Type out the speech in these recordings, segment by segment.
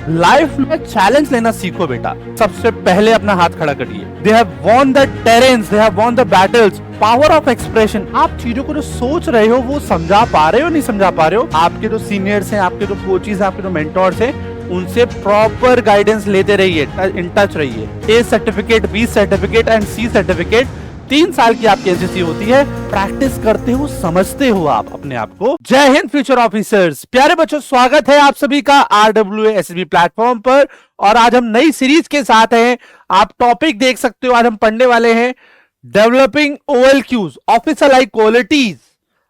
Life में challenge लेना सीखो बेटा। सबसे पहले अपना हाथ खड़ा करिए। They have won the terrains, they have won the battles. Power of expression, आप चीजों को जो सोच रहे हो वो समझा पा रहे हो, नहीं समझा पा रहे हो, आपके जो सीनियर्स हैं, आपके जो कोचेस हैं, आपके जो मेंटोर्स हैं, उनसे प्रॉपर गाइडेंस लेते रहिए, इन टच रहिए। A certificate, B certificate and C certificate, 3 साल की आपकी एसएससी होती है। प्रैक्टिस करते हो, समझते हो आप अपने आप को। जय हिंद फ्यूचर ऑफिसर्स। प्यारे बच्चों, स्वागत है आप सभी का RWA SSB प्लेटफॉर्म पर। और आज हम नई सीरीज के साथ हैं। आप टॉपिक देख सकते हो, आज हम पढ़ने वाले हैं developing OLQs, officer like qualities.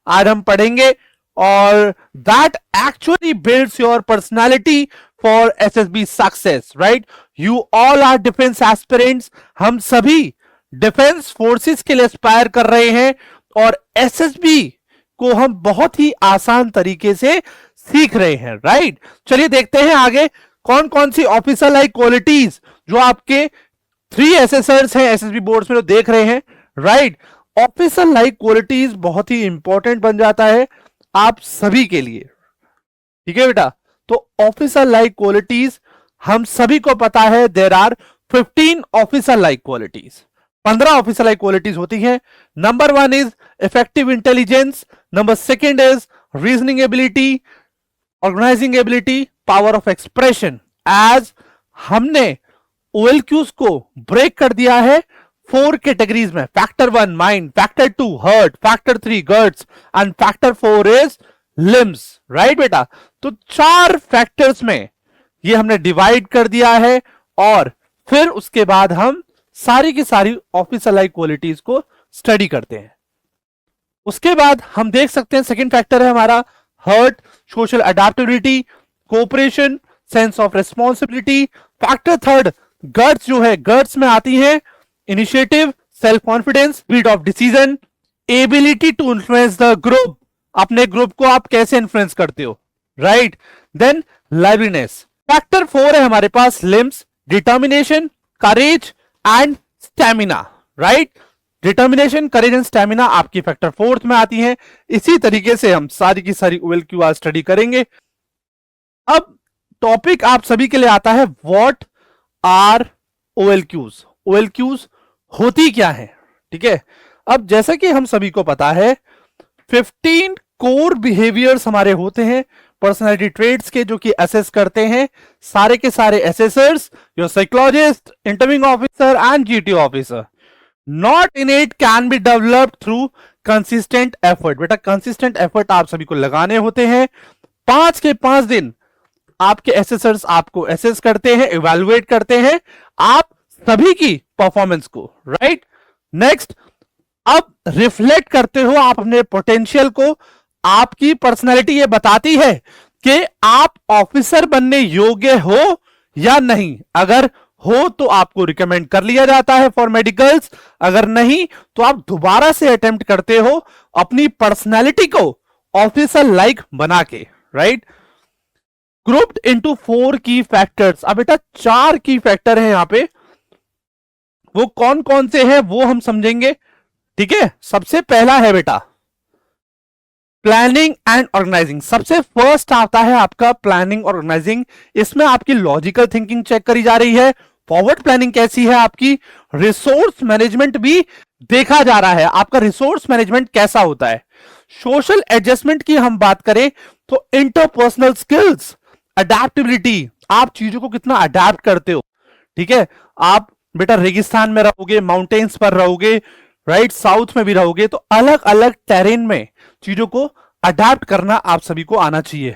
आज हम पढ़ेंगे और that actually builds your personality for SSB success, right? You all are defence aspirants. हम सभी डिफेंस फोर्सेस के लिए एस्पायर कर रहे हैं और एसएसबी को हम बहुत ही आसान तरीके से सीख रहे हैं, राइट? चलिए देखते हैं आगे कौन कौन सी ऑफिसर लाइक क्वालिटीज जो आपके 3 एसेसर्स हैं एसएसबी बोर्ड्स में जो देख रहे हैं, राइट? ऑफिसर लाइक क्वालिटीज बहुत ही इंपॉर्टेंट बन जाता है आप सभी के लिए, ठीक है बेटा? तो ऑफिसर लाइक क्वालिटीज हम सभी को पता है, there are 15 officer like qualities. 15 officer like qualities होती हैं। Number 1 is effective intelligence, number 2 is reasoning ability, organising ability, power of expression. As हमने OLQs को ब्रेक कर दिया है 4 कैटेगरीज में। Factor 1 mind, factor 2 heart, factor 3 guts and factor 4 is limbs, right बेटा? तो 4 फैक्टर्स में ये हमने डिवाइड कर दिया है और फिर उसके बाद हम सारी की सारी ऑफिसर लाइक क्वालिटीज को स्टडी करते हैं। उसके बाद हम देख सकते हैं सेकंड फैक्टर है हमारा heart, social adaptability, cooperation, sense of responsibility. Factor 3 guts जो है, गट्स में आती है initiative, self confidence, speed of decision, ability to influence the group, अपने ग्रुप को आप कैसे इन्फ्लुएंस करते हो, राइट? Then liveliness. फैक्टर 4 है हमारे पास limbs, determination, courage and stamina, right? Determination, courage and stamina आपकी फैक्टर 4 में आती हैं। इसी तरीके से हम सारी की सारी OLQ आज स्टडी करेंगे। अब टॉपिक आप सभी के लिए आता है व्हाट आर OLQs। OLQs होती क्या है, ठीक है? अब जैसा कि हम सभी को पता है 15 कोर बिहेवियर्स हमारे होते हैं पर्सनालिटी ट्रेड्स के, जो कि असेस करते हैं सारे के सारे assessors, your psychologist, interviewing officer and GT officer. Not innate, can be developed through consistent effort. बेटा कंसिस्टेंट एफर्ट आप सभी को लगाने होते हैं। 5 के 5 दिन आपके एसेसर्स आपको एसेस करते हैं, इवैल्यूएट करते हैं आप सभी की परफॉर्मेंस को, राइट? नेक्स्ट, अब रिफ्लेक्ट करते हो आप अपने पोटेंशियल को। आपकी पर्सनालिटी ये बताती है कि आप ऑफिसर बनने योग्य हो या नहीं। अगर हो तो आपको रिकमेंड कर लिया जाता है फॉर मेडिकल्स, अगर नहीं तो आप दोबारा से अटेम्प्ट करते हो अपनी पर्सनालिटी को ऑफिसर लाइक बना के, राइट? ग्रुप्ड इनटू 4 की फैक्टर्स। अब बेटा 4 की फैक्टर है यहां पे, वो कौन कौन से हैं वो हम समझेंगे, ठीक है? सबसे पहला है बेटा प्लानिंग एंड ऑर्गेनाइजिंग। सबसे फर्स्ट आता है आपका प्लानिंग और ऑर्गेनाइजिंग। इसमें आपकी लॉजिकल थिंकिंग चेक करी जा रही है, फॉरवर्ड प्लानिंग कैसी है आपकी, रिसोर्स मैनेजमेंट भी देखा जा रहा है, आपका रिसोर्स मैनेजमेंट कैसा होता है। सोशल एडजस्टमेंट की हम बात करें तो इंटरपर्सनल स्किल्स, अडेप्टेबिलिटी, आप चीजों को कितना अडेप्ट करते हो, ठीक है? आप बेटा रेगिस्तान में रहोगे, माउंटेन्स पर रहोगे, राइट? साउथ में भी रहोगे, तो अलग अलग टेरेन में चीजों को अडेप्ट करना आप सभी को आना चाहिए।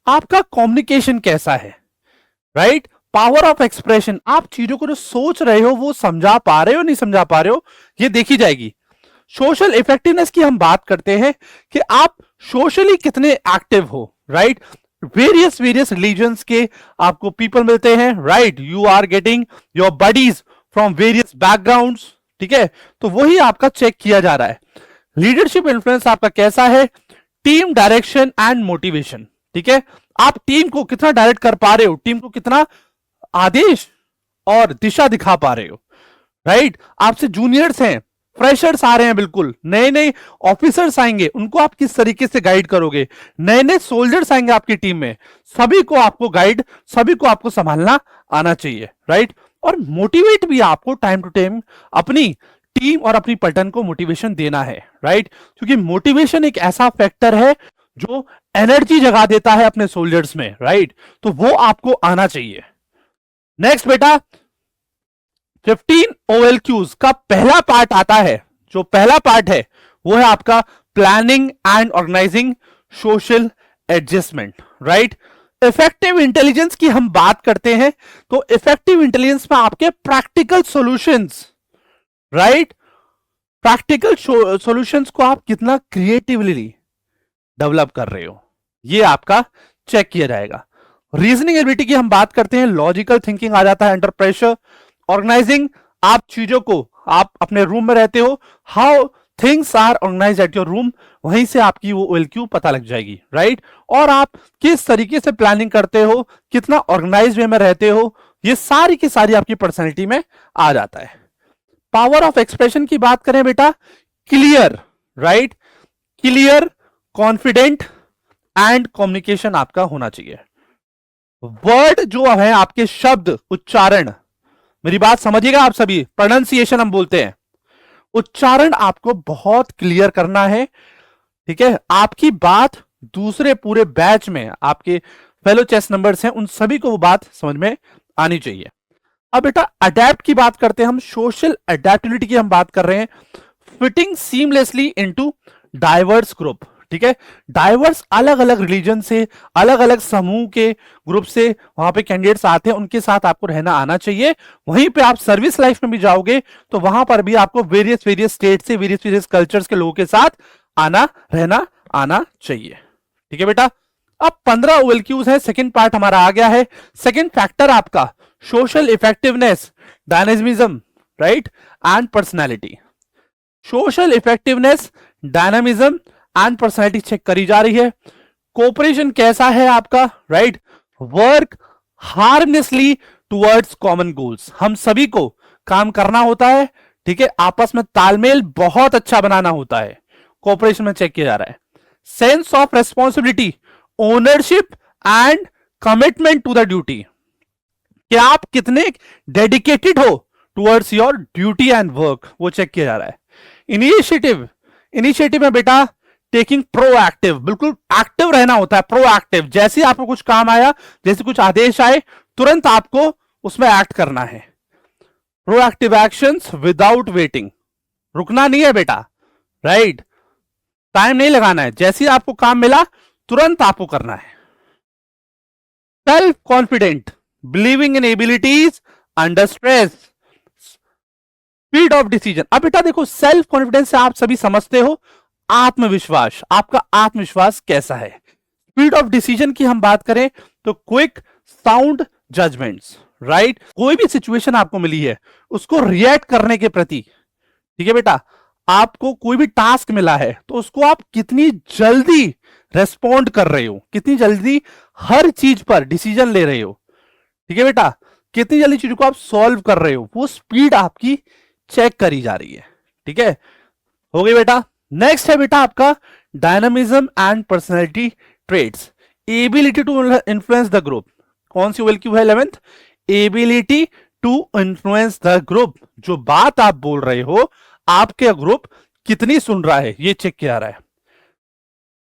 आपका कम्युनिकेशन कैसा है, राइट? पावर ऑफ एक्सप्रेशन, आप चीजों को जो सोच रहे हो वो समझा पा रहे हो, नहीं समझा पा रहे हो, ये देखी जाएगी। सोशल इफेक्टिवनेस की हम बात करते हैं कि आप सोशली कितने एक्टिव हो, राइट? वेरियस रिलीजन्स के आपको पीपल मिलते हैं, right? You are getting your buddies from various backgrounds, ठीक है? तो वही आपका चेक किया जा रहा है। लीडरशिप इन्फ्लुएंस आपका कैसा है, टीम डायरेक्शन एंड मोटिवेशन, ठीक है? आप टीम को कितना डायरेक्ट कर पा रहे हो, टीम को कितना आदेश और दिशा दिखा पा रहे हो, राइट? आपसे जूनियर्स हैं, फ्रेशर्स आ रहे हैं, बिल्कुल नए नए ऑफिसर्स आएंगे, उनको आप किस तरीके से गाइड करोगे, नए नए सोल्जर्स आएंगे आपकी टीम में, सभी को आपको गाइड, सभी को आपको संभालना आना चाहिए, राइट। और मोटिवेट भी आपको टाइम टू टाइम अपनी टीम और अपनी पलटन को मोटिवेशन देना है, राइट। क्योंकि मोटिवेशन एक ऐसा फैक्टर है जो एनर्जी जगा देता है अपने सोल्जर्स में, राइट। तो वो आपको आना चाहिए। नेक्स्ट बेटा 15 OLQs का पहला पार्ट आता है। जो पहला पार्ट है वो है आपका planning and organising social adjustment, right. Effective intelligence की हम बात करते हैं तो इफेक्टिव इंटेलिजेंस में आपके practical solutions, right, practical solutions को आप कितना क्रिएटिवली डेवलप कर रहे हो, ये आपका चेक किया जाएगा। रीजनिंग एबिलिटी की हम बात करते हैं, लॉजिकल थिंकिंग आ जाता है अंडर प्रेशर। ऑर्गेनाइजिंग, आप चीजों को, आप अपने रूम में रहते हो, how things are organise at your room, वहीं से आपकी वो OLQ पता लग जाएगी, राइट। और आप किस तरीके से प्लानिंग करते हो, कितना ऑर्गेनाइज वे में रहते हो, ये सारी की सारी आपकी पर्सनैलिटी में आ जाता है। पावर ऑफ एक्सप्रेशन की बात करें बेटा, clear, right, clear, confident and communication आपका होना चाहिए। वर्ड जो है आपके शब्द, उच्चारण, मेरी बात समझिएगा आप सभी, प्रोनाउंसिएशन हम बोलते हैं, उच्चारण आपको बहुत क्लियर करना है, ठीक है। आपकी बात दूसरे पूरे बैच में आपके फेलो चेस नंबर्स हैं, उन सभी को वो बात समझ में आनी चाहिए। अब बेटा अडेप्ट की बात करते हैं हम, सोशल अडेप्टिबिलिटी की हम बात कर रहे हैं। Fitting seamlessly into diverse group, ठीक है। डाइवर्स अलग अलग रिलीजन से, अलग अलग समूह के ग्रुप से वहां पे कैंडिडेट्स आते हैं, उनके साथ आपको रहना आना चाहिए। वहीं पे आप सर्विस लाइफ में भी जाओगे तो वहां पर भी आपको वेरियस स्टेट से, वेरियस कल्चर्स के लोगों के साथ आना रहना आना चाहिए, ठीक है बेटा। अब 15 OLQs है, सेकेंड पार्ट हमारा आ गया है। सेकेंड फैक्टर आपका social effectiveness, dynamism, right, and personality. Social effectiveness, dynamism and personality check करी जा रही है। कोऑपरेशन कैसा है आपका, right, work harmoniously towards common goals, हम सभी को काम करना होता है, ठीक है, आपस में तालमेल बहुत अच्छा बनाना होता है, कोऑपरेशन में चेक किया जा रहा है। Sense of responsibility, ownership and commitment to the duty, कि आप कितने डेडिकेटेड हो towards your duty and work, वो चेक किया जा रहा है। इनिशिएटिव, इनिशिएटिव में बेटा टेकिंग प्रोएक्टिव, बिल्कुल एक्टिव रहना होता है, प्रोएक्टिव, जैसे आपको कुछ काम आया, जैसे कुछ आदेश आए, तुरंत आपको उसमें एक्ट करना है। प्रोएक्टिव एक्शंस विदाउट वेटिंग, रुकना नहीं है बेटा, राइट, टाइम नहीं लगाना है, जैसे आपको काम मिला तुरंत आपको करना है। Self confident, believing in abilities under stress, speed of decision. अब बेटा देखो, सेल्फ कॉन्फिडेंस से आप सभी समझते हो आत्मविश्वास, आपका आत्मविश्वास कैसा है। स्पीड ऑफ डिसीजन की हम बात करें तो क्विक साउंड जजमेंट्स, राइट, कोई भी सिचुएशन आपको मिली है उसको रिएक्ट करने के प्रति, ठीक है बेटा, आपको कोई भी टास्क मिला है तो उसको आप कितनी जल्दी रेस्पॉन्ड कर रहे हो, कितनी जल्दी हर चीज पर डिसीजन ले रहे हो, ठीक है बेटा, कितनी जल्दी चीजों को आप सॉल्व कर रहे हो, वो स्पीड आपकी चेक करी जा रही है, ठीक है, हो गई बेटा। नेक्स्ट है बेटा आपका dynamism and personality traits, ability to influence the group. कौन सी OLQ है 11th, ability to influence the group, जो बात आप बोल रहे हो आपके ग्रुप कितनी सुन रहा है, ये चेक किया रहा है।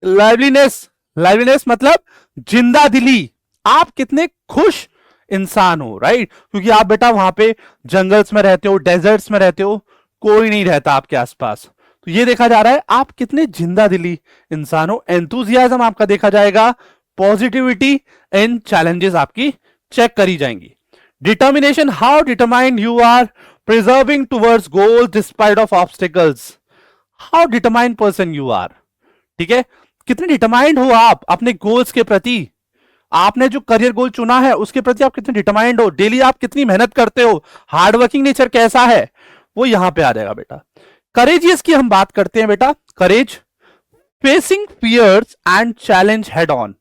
लाइवलीनेस, लाइवलीनेस मतलब जिंदा दिली, आप कितने खुश इंसान हो, राइट, क्योंकि आप बेटा वहां पे जंगल्स में रहते हो, डेजर्ट्स में रहते हो, कोई नहीं रहता आपके आसपास, तो ये देखा जा रहा है आप कितने जिंदा दिली इंसान हो। एंथुजियाज्म आपका देखा जाएगा, पॉजिटिविटी इन चैलेंजेस आपकी चेक करी जाएंगी। Determination, how determined you are preserving towards goals despite of obstacles, how determined person you are, ठीक है, कितने डिटरमाइंड हो आप अपने गोल्स के प्रति, आपने जो करियर गोल चुना है उसके प्रति आप कितने डिटरमाइंड हो, डेली आप कितनी मेहनत करते हो, हार्डवर्किंग नेचर कैसा है, वो यहां पे आ जाएगा बेटा। करेजियस की हम बात करते हैं बेटा, courage, facing fears and challenge head on,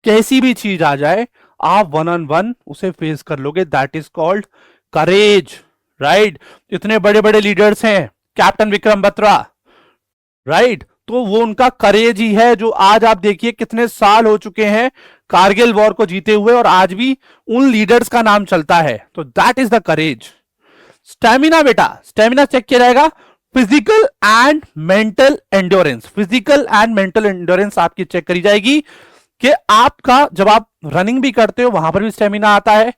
कैसी भी चीज आ जाए आप 1-on-1 उसे फेस कर लोगे, that is called courage, right. इतने बड़े बड़े लीडर्स हैं, कैप्टन विक्रम बत्रा, राइट। तो वो उनका करेज ही है जो आज आप देखिए कितने साल हो चुके हैं कारगिल वॉर को जीते हुए और आज भी उन लीडर्स का नाम चलता है। तो that is the courage. Stamina बेटा, स्टेमिना चेक किया जाएगा, physical and mental endurance, physical and mental endurance आपकी चेक करी जाएगी कि आपका जब आप रनिंग भी करते हो वहां पर भी स्टेमिना आता है,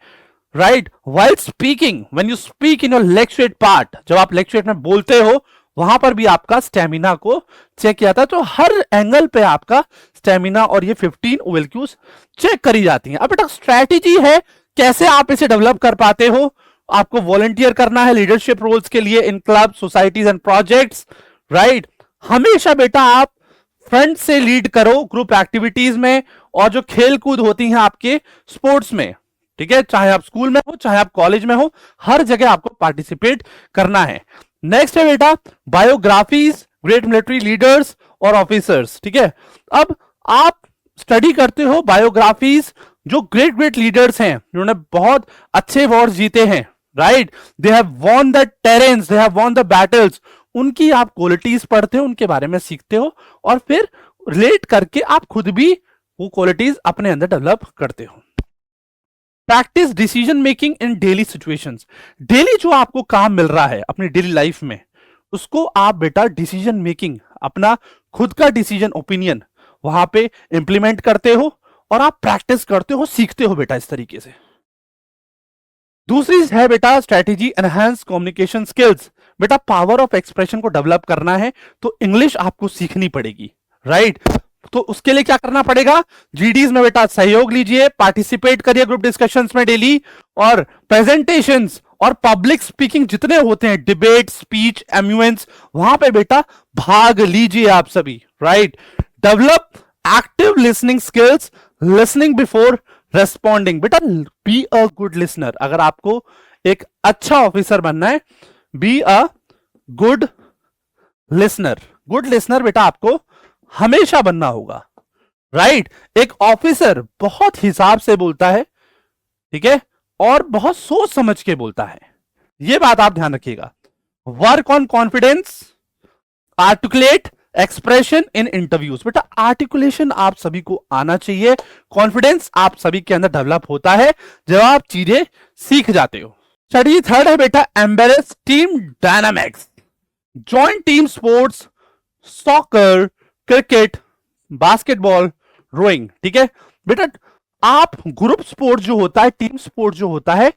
right. While speaking, when you speak in your lecturette part, जब आप लेक्चरेट में बोलते हो वहां पर भी आपका स्टेमिना को चेक किया जाता है। तो हर एंगल पे आपका स्टेमिना और ये 15 OLQs चेक करी जाती हैं। अब बेटा स्ट्रैटेजी है कैसे आप इसे डेवलप कर पाते हो। आपको वॉलंटियर करना है लीडरशिप रोल्स के लिए in club, societies and projects, right. हमेशा बेटा आप फ्रंट से लीड करो ग्रुप एक्टिविटीज में और जो खेल कूद होती हैं आपके स्पोर्ट्स में, ठीक है, चाहे आप स्कूल में हो चाहे आप कॉलेज में हो, हर जगह आपको पार्टिसिपेट करना है। नेक्स्ट है बेटा बायोग्राफीज, ग्रेट मिलिट्री लीडर्स और ऑफिसर्स, ठीक है। अब आप स्टडी करते हो बायोग्राफीज, जो ग्रेट ग्रेट लीडर्स हैं जिन्होंने बहुत अच्छे अवार्ड जीते हैं, right, they have won the terrains, they have won the battles, उनकी आप क्वालिटीज पढ़ते हो, उनके बारे में सीखते हो और फिर रिलेट करके आप खुद भी वो क्वालिटीज अपने अंदर डेवलप करते हो। Practice decision making in daily situations, daily जो आपको काम मिल रहा है अपनी डेली लाइफ में उसको आप बेटा डिसीजन मेकिंग, अपना खुद का डिसीजन ओपिनियन वहां पे इंप्लीमेंट करते हो और आप प्रैक्टिस करते हो, सीखते हो बेटा इस तरीके से। दूसरी है बेटा स्ट्रेटेजी एनहांस कम्युनिकेशन स्किल्स, बेटा पावर ऑफ एक्सप्रेशन को डेवलप करना है तो इंग्लिश आपको सीखनी पड़ेगी, राइट। तो उसके लिए क्या करना पड़ेगा, जीडीज में बेटा सहयोग लीजिए, पार्टिसिपेट करिए ग्रुप डिस्कशंस में डेली, और प्रेजेंटेशंस और पब्लिक स्पीकिंग जितने होते हैं, डिबेट, स्पीच, एम्यूएंस, वहां पे बेटा भाग लीजिए आप सभी, right. Develop active listening skills, listening before responding, बेटा बी अ गुड लिसनर। अगर आपको एक अच्छा ऑफिसर बनना है, be a good listener. Good listener बेटा आपको हमेशा बनना होगा, राइट। एक ऑफिसर बहुत हिसाब से बोलता है, ठीक है, और बहुत सोच समझ के बोलता है, यह बात आप ध्यान रखिएगा। Work on confidence, articulate expression in interviews, बेटा आर्टिकुलेशन आप सभी को आना चाहिए, कॉन्फिडेंस आप सभी के अंदर डेवलप होता है जब आप चीजें सीख जाते हो। स्टडी थर्ड है बेटा embrace team dynamics, joint team sports, soccer, cricket, basketball, rowing, ठीक है। बेटा आप ग्रुप स्पोर्ट जो होता है, टीम स्पोर्ट जो होता है,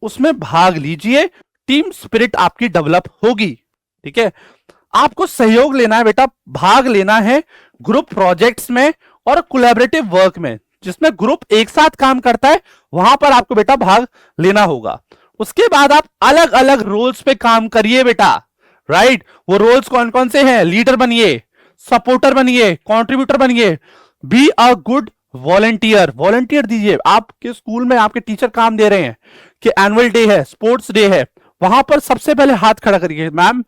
उसमें भाग लीजिए, टीम स्पिरिट आपकी डेवलप होगी, ठीक है। आपको सहयोग लेना है बेटा, भाग लेना है ग्रुप प्रोजेक्ट्स में और कोलैबोरेटिव वर्क में, जिसमें ग्रुप एक साथ काम करता है, वहां पर आपको बेटा भाग लेना होगा। उसके बाद आप अलग अलग रोल्स पे काम करिए बेटा, राइट। वो रोल्स कौन कौन से हैं, लीडर बनिए, सपोर्टर बनिए, कंट्रीब्यूटर बनिए, B a good volunteer, volunteer दीजिए। आपके स्कूल में आपके टीचर काम दे रहे हैं कि एनुअल डे है, स्पोर्ट्स डे है, वहां पर सबसे पहले हाथ खड़ा करिए, मैम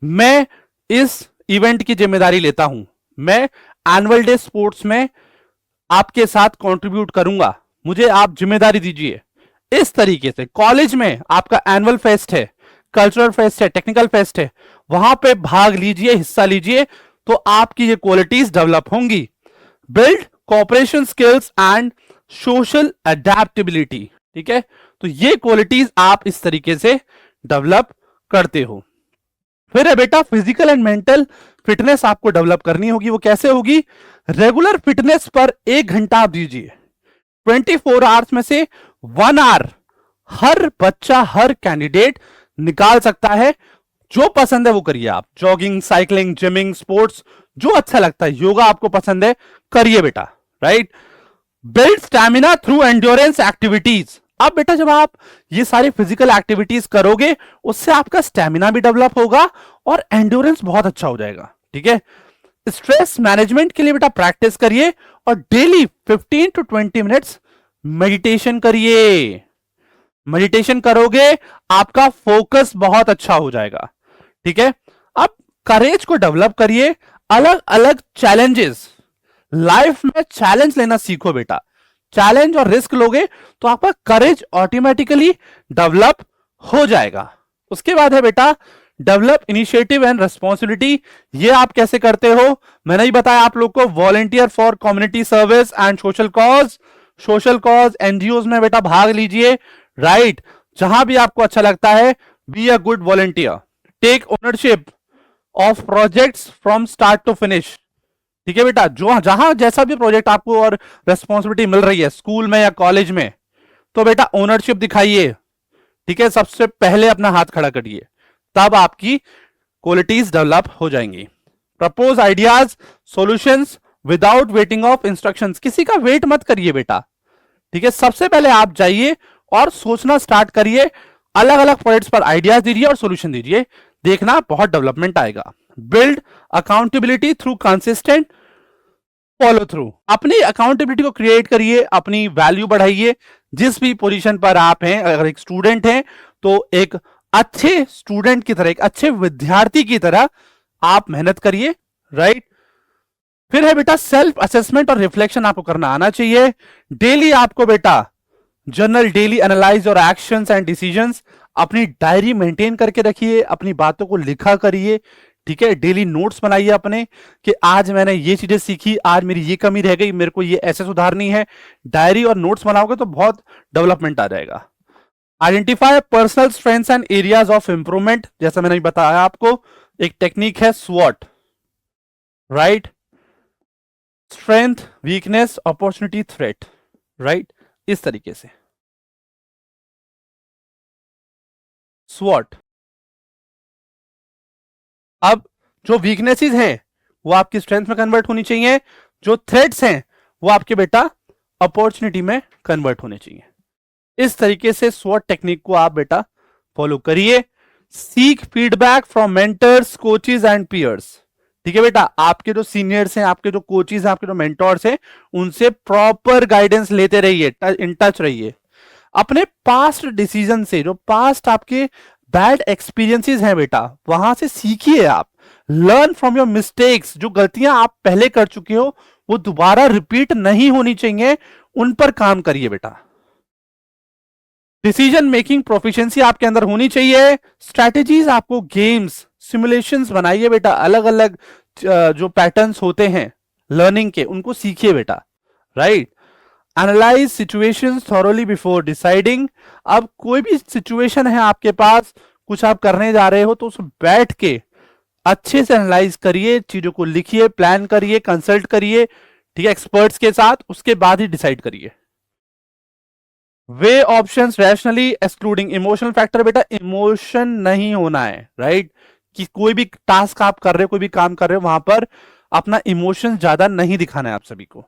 मैं इस इवेंट की जिम्मेदारी लेता हूं, मैं एनुअल डे स्पोर्ट्स में आपके साथ कंट्रीब्यूट करूंगा, मुझे आप जिम्मेदारी दीजिए। इस तरीके से कॉलेज में आपका एनुअल फेस्ट है, कल्चरल फेस्ट है, टेक्निकल फेस्ट है, वहां पे भाग लीजिए, हिस्सा लीजिए, तो आपकी ये क्वालिटीज डेवलप होंगी। Build cooperation skills and social adaptability, ठीक है। तो ये क्वालिटीज आप इस तरीके से डेवलप करते हो। फिर है बेटा फिजिकल एंड मेंटल फिटनेस आपको डेवलप करनी होगी। वो कैसे होगी, रेगुलर फिटनेस पर 1 घंटा आप दीजिए, 24 आवर्स में से 1 आवर हर बच्चा, हर कैंडिडेट निकाल सकता है। जो पसंद है वो करिए आप, जॉगिंग, साइकिलिंग, जिमिंग, स्पोर्ट्स, जो अच्छा लगता है, योगा आपको पसंद है करिए बेटा, right. Build stamina through endurance activities. अब बेटा जब आप ये सारी फिजिकल एक्टिविटीज करोगे उससे आपका स्टैमिना भी डेवलप होगा और एंड्योरेंस बहुत अच्छा हो जाएगा, ठीक है। स्ट्रेस मैनेजमेंट के लिए बेटा प्रैक्टिस करिए और डेली 15 to 20 मिनट्स मेडिटेशन करिए। मेडिटेशन करोगे आपका फोकस बहुत अच्छा हो जाएगा, ठीक है। अब करेज को डेवलप करिए, अलग अलग चैलेंजेस, लाइफ में चैलेंज लेना सीखो बेटा। चैलेंज और रिस्क लोगे तो आपका करेज ऑटोमेटिकली डेवलप हो जाएगा। उसके बाद है बेटा डेवलप इनिशिएटिव एंड रेस्पॉन्सिबिलिटी, ये आप कैसे करते हो, मैंने ही बताया आप लोग को, volunteer for community service and social cause NGOs में बेटा भाग लीजिए, राइट, जहां भी आपको अच्छा लगता है, be a good volunteer, take ownership of projects from start to finish, ठीक है बेटा, जो जहां जैसा भी प्रोजेक्ट आपको और रेस्पॉन्सिबिलिटी मिल रही है स्कूल में या कॉलेज में, तो बेटा ओनरशिप दिखाइए, ठीक है, सबसे पहले अपना हाथ खड़ा करिए, तब आपकी क्वालिटीज डेवलप हो जाएंगी। Propose ideas solutions without waiting of instructions, किसी का वेट मत करिए बेटा, ठीक है, सबसे पहले आप जाइए और सोचना स्टार्ट करिए, अलग अलग प्रोजेक्ट्स पर आइडियाज दीजिए और सॉल्यूशन दीजिए, देखना बहुत डेवलपमेंट आएगा। Build accountability through consistent follow through, अपनी अकाउंटेबिलिटी को क्रिएट करिए, अपनी वैल्यू बढ़ाइए, जिस भी पोजीशन पर आप हैं, अगर एक स्टूडेंट हैं तो एक अच्छे स्टूडेंट की तरह, एक अच्छे विद्यार्थी की तरह आप मेहनत करिए, राइट। फिर है बेटा सेल्फ असेसमेंट और रिफ्लेक्शन आपको करना आना चाहिए, डेली आपको बेटा जर्नल, डेली एनालाइज और एक्शंस एंड डिसीजंस, अपनी डायरी मेंटेन करके रखिए, अपनी बातों को लिखा करिए, ठीक है, डेली नोट्स बनाइए अपने कि आज मैंने ये चीजें सीखी, आज मेरी ये कमी रह गई, मेरे को ये ऐसे सुधारनी है, डायरी और नोट्स बनाओगे तो बहुत डेवलपमेंट आ जाएगा। Identify personal strengths and areas of improvement, जैसा मैंने बताया आपको, एक टेक्निक है स्वॉट, right, strength, weakness, opportunity, threat, right, इस तरीके से स्वॉट। अब जो वीकनेसेस हैं वो आपकी स्ट्रेंथ में कन्वर्ट होनी चाहिए, जो थ्रेट्स हैं वो आपके बेटा अपॉर्चुनिटी में कन्वर्ट होने चाहिए। इस तरीके से स्वॉट टेक्निक को आप बेटा फॉलो करिए। Seek feedback from mentors, coaches and peers, ठीक है बेटा, आपके जो सीनियर्स हैं, आपके जो कोचेस हैं, आपके जो मेंटर्स हैं, उनसे प्रॉपर गाइडेंस लेते रहिए, इन टच रहिए। अपने पास्ट डिसीजन से, जो पास्ट आपके बैड एक्सपीरियंसेस हैं बेटा, वहां से सीखिए आप, लर्न फ्रॉम योर मिस्टेक्स, जो गलतियां आप पहले कर चुके हो वो दोबारा रिपीट नहीं होनी चाहिए, उन पर काम करिए बेटा। डिसीजन मेकिंग प्रोफिशिएंसी आपके अंदर होनी चाहिए। स्ट्रैटेजीज, आपको गेम्स, सिमुलेशंस बनाइए बेटा, अलग अलग जो पैटर्न्स होते हैं लर्निंग के, उनको सीखिए बेटा, right. Analyse situations thoroughly before deciding, अब कोई भी सिचुएशन है आपके पास, कुछ आप करने जा रहे हो तो उस बैठ के अच्छे से एनालाइज करिए, चीजों को लिखिए, प्लान करिए, कंसल्ट करिए, ठीक है, एक्सपर्ट्स के साथ, उसके बाद ही डिसाइड करिए। Weigh options rationally excluding emotional factor, बेटा इमोशन नहीं होना है, राइट, कि कोई भी टास्क आप कर रहे हो, कोई भी काम कर रहे हो, वहां पर अपना इमोशन ज्यादा नहीं दिखाना है आप सभी को।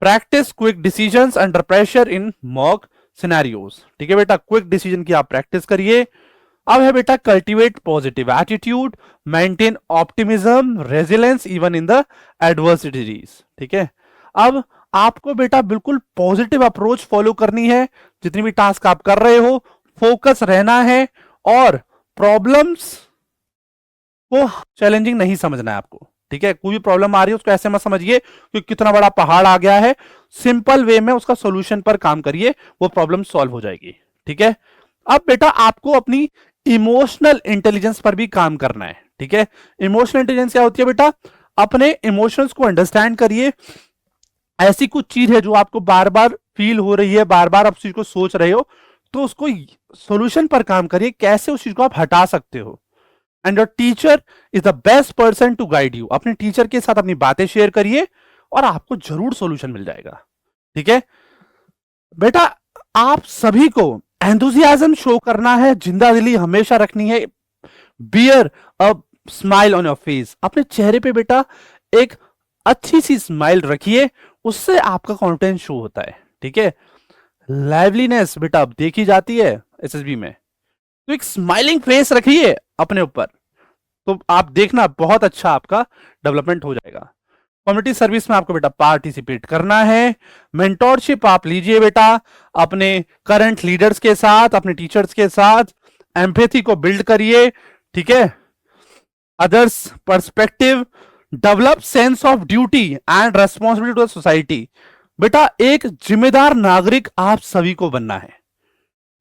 Practice quick decisions under pressure in mock scenarios, ठीक है बेटा, क्विक डिसीजन की आप प्रैक्टिस करिए। अब है बेटा cultivate positive attitude, maintain optimism, resilience even in the adversities, ठीक है। अब आपको बेटा बिल्कुल पॉजिटिव अप्रोच फॉलो करनी है, जितनी भी टास्क आप कर रहे हो, फोकस रहना है, और प्रॉब्लम्स को चैलेंजिंग नहीं समझना है आपको, ठीक है, कोई भी प्रॉब्लम आ रही है उसको ऐसे मत समझिए कि कितना बड़ा पहाड़ आ गया है, सिंपल वे में उसका सॉल्यूशन पर काम करिए, वो प्रॉब्लम सॉल्व हो जाएगी, ठीक है। अब बेटा आपको अपनी इमोशनल इंटेलिजेंस पर भी काम करना है, ठीक है। इमोशनल इंटेलिजेंस क्या होती है बेटा, अपने इमोशंस को अंडरस्टैंड करिए, ऐसी कुछ चीज है जो आपको बार बार फील हो रही है, बार बार आप चीज को सोच रहे हो, तो उसको सॉल्यूशन पर काम करिए, कैसे उस चीज को आप हटा सकते हो। And your teacher is the best person to guide you, अपने टीचर के साथ अपनी बातें शेयर करिए और आपको जरूर सॉल्यूशन मिल जाएगा, ठीक है बेटा। आप सभी को एंथुसियाज्म शो करना है, जिंदा दिली हमेशा रखनी है, bear a smile on your face, अपने चेहरे पे बेटा एक अच्छी सी स्माइल रखिए, उससे आपका कॉन्फिडेंस शो होता है, ठीक है। लाइवलीनेस बेटा अब देखी जाती है एसएसबी में, तो एक स्माइलिंग फेस रखिए अपने ऊपर, तो आप देखना बहुत अच्छा आपका डेवलपमेंट हो जाएगा। कम्युनिटी सर्विस में आपको बेटा पार्टिसिपेट करना है, मेंटोरशिप आप लीजिए बेटा अपने करंट लीडर्स के साथ, अपने टीचर्स के साथ, एम्पैथी को बिल्ड करिए, ठीक है। Others perspective, develop sense of duty and responsibility to society, बेटा एक जिम्मेदार नागरिक आप सभी को बनना है,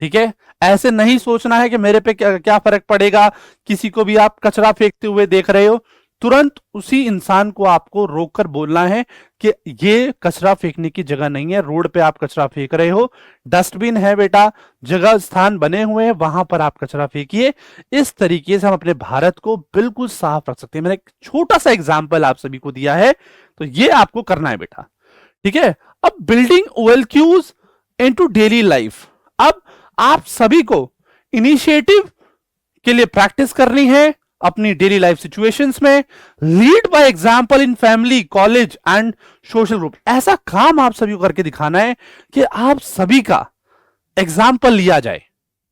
ठीक है, ऐसे नहीं सोचना है कि मेरे पे क्या फर्क पड़ेगा, किसी को भी आप कचरा फेंकते हुए देख रहे हो, तुरंत उसी इंसान को आपको रोककर बोलना है कि ये कचरा फेंकने की जगह नहीं है, रोड पे आप कचरा फेंक रहे हो, डस्टबिन है बेटा, जगह स्थान बने हुए हैं, वहां पर आप कचरा फेंकिए। इस तरीके से हम अपने भारत को बिल्कुल साफ रख सकते हैं। मैंने एक छोटा सा एग्जाम्पल आप सभी को दिया है, तो ये आपको करना है बेटा। ठीक है, अब building OLQs into daily life. अब आप सभी को इनिशिएटिव के लिए प्रैक्टिस करनी है अपनी डेली लाइफ सिचुएशंस में। Lead by example in family, college and social group. ऐसा काम आप सभी को करके दिखाना है कि आप सभी का एग्जांपल लिया जाए।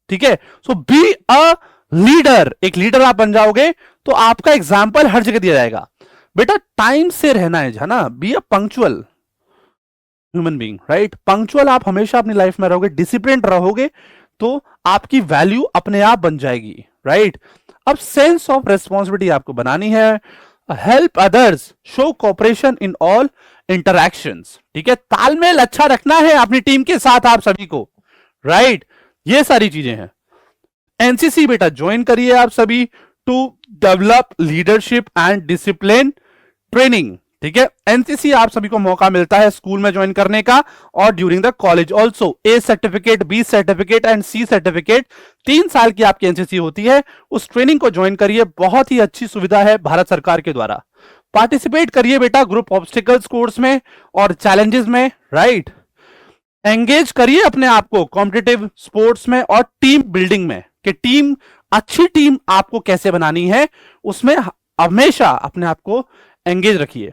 ठीक है, सो बी अ लीडर, एक लीडर आप बन जाओगे तो आपका एग्जांपल हर जगह दिया जाएगा। बेटा टाइम से रहना है ना, be a punctual human being, right. Punctual आप हमेशा अपनी लाइफ में रहोगे, डिसिप्लिन रहोगे, तो आपकी वैल्यू अपने आप बन जाएगी, राइट। अब सेंस ऑफ रेस्पॉन्सिबिलिटी आपको बनानी है। Help others, show cooperation in all interactions. ठीक है, तालमेल अच्छा रखना है अपनी टीम के साथ आप सभी को, राइट। ये सारी चीजें हैं। एनसीसी बेटा ज्वाइन करिए आप सभी to develop leadership and discipline training. ठीक है, एनसीसी आप सभी को मौका मिलता है स्कूल में ज्वाइन करने का और during the college also. A certificate, B certificate and C certificate, 3 साल की आपकी एनसीसी होती है। उस ट्रेनिंग को ज्वाइन करिए, बहुत ही अच्छी सुविधा है भारत सरकार के द्वारा। पार्टिसिपेट करिए बेटा ग्रुप ऑब्स्टिकल्स कोर्स में और चैलेंजेस में, राइट। एंगेज करिए अपने आप को कॉम्पिटिटिव स्पोर्ट्स में और टीम बिल्डिंग में, कि टीम, अच्छी टीम आपको कैसे बनानी है, उसमें हमेशा अपने आप को एंगेज रखिए।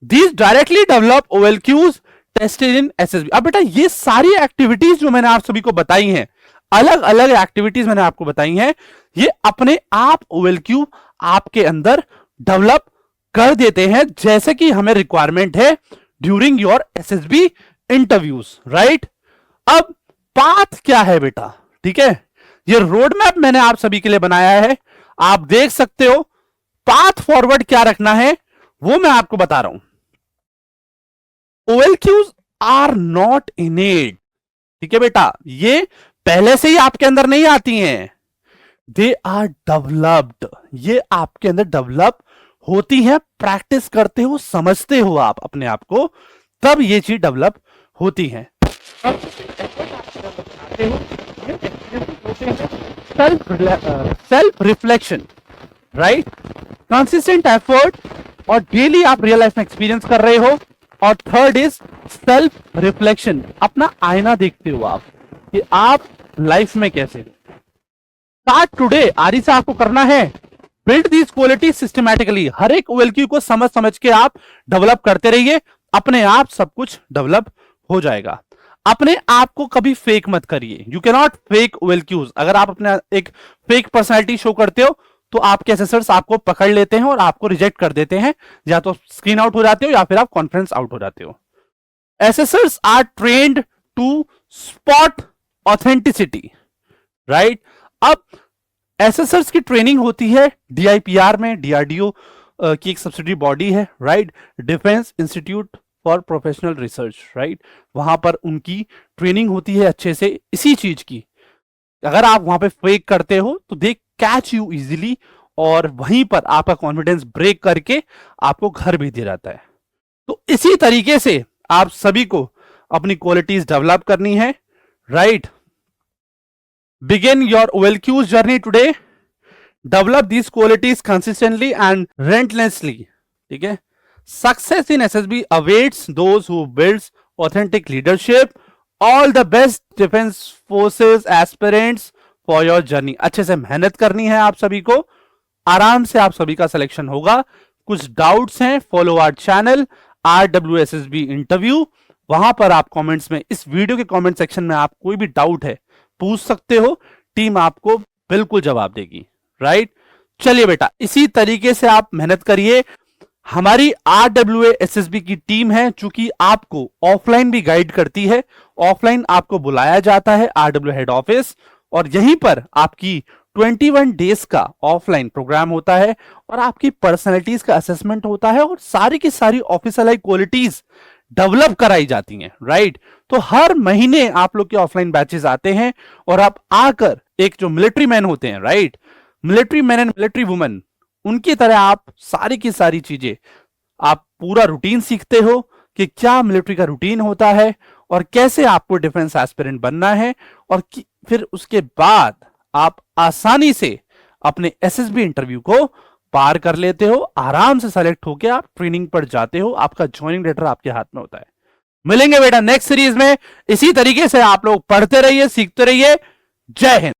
These directly develop OLQs tested in SSB। अब बेटा ये सारी एक्टिविटीज जो मैंने आप सभी को बताई हैं, अलग अलग एक्टिविटीज मैंने आपको बताई हैं, ये अपने आप OLQ आपके अंदर डेवलप कर देते हैं, जैसे कि हमें रिक्वायरमेंट है during your SSB interviews, right. अब पाथ क्या है बेटा, ठीक है, ये रोड मैप मैंने आप सभी के लिए बनाया है, आप देख सकते हो। पाथ फॉरवर्ड क्या रखना है वो मैं आपको बता रहा हूं। OLQs are not innate. ठीक है बेटा, ये पहले से ही आपके अंदर नहीं आती हैं, दे आर डेवलप्ड। ये आपके अंदर डेवलप होती हैं, प्रैक्टिस करते हो, समझते हो आप अपने आप को, तब ये चीज डेवलप होती है। Self reflection, right, consistent effort, और डेली आप रियल लाइफ में एक्सपीरियंस कर रहे हो। और थर्ड इज सेल्फ रिफ्लेक्शन, अपना आईना देखते हो आप कि आप लाइफ में कैसे। स्टार्ट टुडे, आरी से आपको करना है। बिल्ड दीज क्वालिटी सिस्टमैटिकली, हर एक OLQ को समझ समझ के आप डेवलप करते रहिए, अपने आप सब कुछ डेवलप हो जाएगा। अपने आप को कभी फेक मत करिए, you can not fake OLQs। अगर आप अपना एक फेक पर्सनैलिटी शो करते हो तो आपके असेसर्स आपको पकड़ लेते हैं और आपको रिजेक्ट कर देते हैं, या तो स्क्रीन आउट हो जाते हो या फिर आप कॉन्फ्रेंस आउट हो जाते हो। Assessors are trained to spot authenticity, right. अब असेसर्स की ट्रेनिंग होती है DIPR में, DRDO की एक सब्सिडी बॉडी है, right, defence institute for professional research, right. वहां पर उनकी ट्रेनिंग होती है अच्छे से इसी चीज की। अगर आप वहां पे फेक करते हो तो दे कैच यू इजीली, और वहीं पर आपका कॉन्फिडेंस ब्रेक करके आपको घर भेज दिया जाता है। तो इसी तरीके से आप सभी को अपनी क्वालिटीज डेवलप करनी है, right. Begin your OLQs journey today, develop these qualities consistently and relentlessly. ठीक है, success in SSB awaits those who builds authentic leadership। All the best defence forces aspirants for your journey. अच्छे से मेहनत करनी है आप सभी को, आराम से आप सभी का सिलेक्शन होगा। कुछ डाउट्स हैं, follow our channel RWSSB interview, वहां पर आप कमेंट्स में, इस वीडियो के कमेंट सेक्शन में आप कोई भी डाउट है पूछ सकते हो, टीम आपको बिल्कुल जवाब देगी, राइट। चलिए बेटा, इसी तरीके से आप मेहनत करिए। हमारी RWSSB की टीम है, चूंकि आपको ऑफलाइन भी गाइड करती है, ऑफलाइन आपको बुलाया जाता है RW हेड ऑफिस, और यहीं पर आपकी 21 डेज का ऑफलाइन प्रोग्राम होता है और आपकी पर्सनैलिटीज का असेसमेंट होता है, और सारी की सारी ऑफिसर लाइक क्वालिटीज डेवलप कराई जाती हैं, राइट। तो हर महीने आप लोग के ऑफलाइन बैचेस आते हैं और आप आकर एक जो मिलिट्री मैन होते हैं, right, military man and military women, उनकी तरह आप सारी की सारी चीजें, आप पूरा रूटीन सीखते हो कि क्या मिलिट्री का रूटीन होता है और कैसे आपको डिफेंस एस्पिरेंट बनना है, और फिर उसके बाद आप आसानी से अपने एसएसबी इंटरव्यू को पार कर लेते हो, आराम से सेलेक्ट होकर आप ट्रेनिंग पर जाते हो, आपका ज्वाइनिंग लेटर आपके हाथ में होता है। मिलेंगे बेटा नेक्स्ट सीरीज में। इसी तरीके से आप लोग पढ़ते रहिए, सीखते रहिए। जय हिंद।